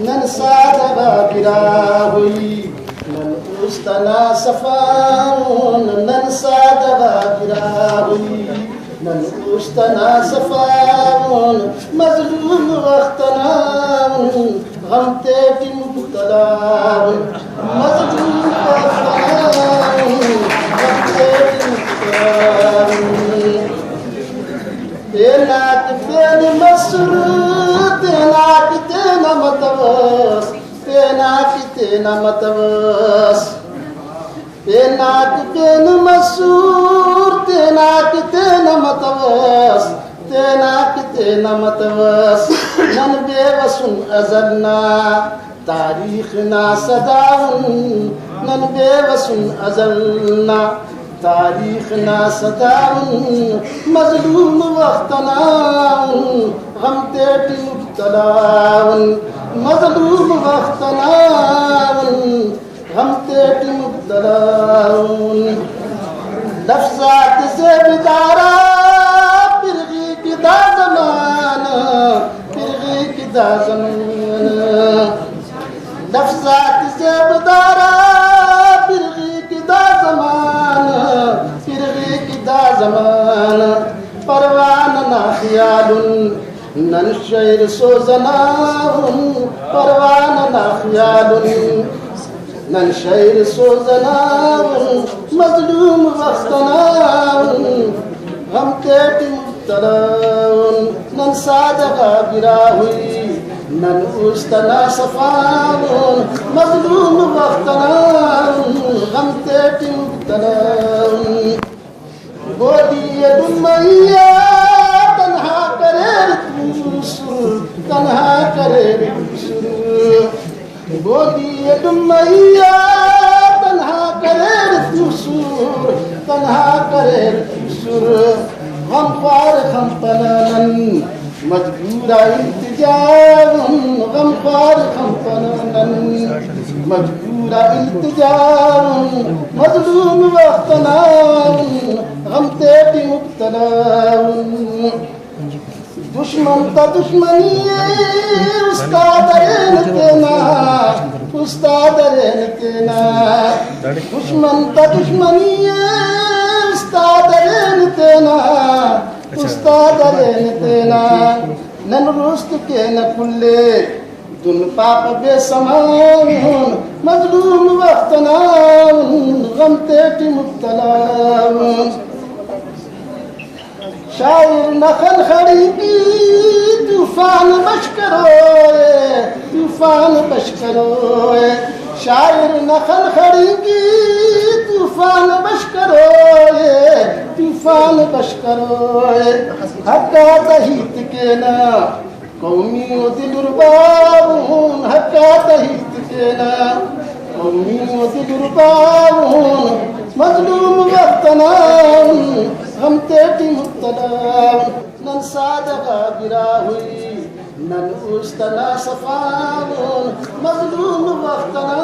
none सादगा गिरा हुई none उस्तना सफाऊन none सादगा गिरा हुई नन उस्तना सफाऊन मजलूम वक्तनाऊन गम तेटी मुब्तलाऊन मजलूम वक्तनाऊन गम तेटी मुब्तलाऊन तेनाक तेन मसरूर तेनाक तेन मतवस तेनाक तेन मतवस तेनाक तेन मसूर तेनाक तेन मतवस तेनाक तेन मतवस नन बेवसुन अजलना तारीख ना सदाउन नन बेवसुन अजलना तारीख ना सदाउन मजलूम वक्तनाउन गम तेटी मुब्तलाउन मजलूम वक्तनाउन गम तेटी मुब्तलाउन लफ्ज़ात से बिदारा पिरगी की दा ज़माना पिरगी की दा ज़माना लफ्ज़ात से बिदारा पिरगी की दा ज़माना पिरगी की दा ज़माना परवान ना ख़यालुन नन शैर सोज़नाउन परवान ना ख़यालुन नन शैर सोज़नाउन मज़लूम वक्तनाउन गम तेटी मुब्तलाउन नन सादगा गिरा हुई नन उस्तना सफाऊन मज़लूम वक्तनाउन गम तेटी मुब्तलाउन गोदी दुमैया तन्हा करे दूसर तन्हा करे दूसर गोदी दुमैया तन्हा करे दूसर तन्हा करे दूसर हम ख्वार हम तनन मजबूरा इल्तिजाउन गम ख्वार हम तनन मजबूरा इल्तिजाउन मज़लूम वक्तनाउन गम तेटी मुब्तलाउन दुश्मन का दुश्मनी उस्ताद रेन तेना उस्ताद रेन तेना दुश्मन का दुश्मनी उस्ताद रेन तेना उस्ताद रेन तेना नन रुस्त के न कुल्ले दुन पाप बेसमाउन मजलूम वक्तनाउन गम तेटी मुब्तलाउन शायर नखल खड़ी की तूफान बशकरोए तूफान बशकरोए शायर नखल खड़ी की तूफान बशकरोए तूफान बशकरोए हक्का तहीत के ना कौमी दिलुरबाऊन हक्का तहीत के ना कौमी दिलुरबाऊन मजलूम वक्तनाउन गम तेटी मुब्तलाउन नन सादगा गिरा हुई नन उस्तना सफाऊन मजलूम वक्तनाउन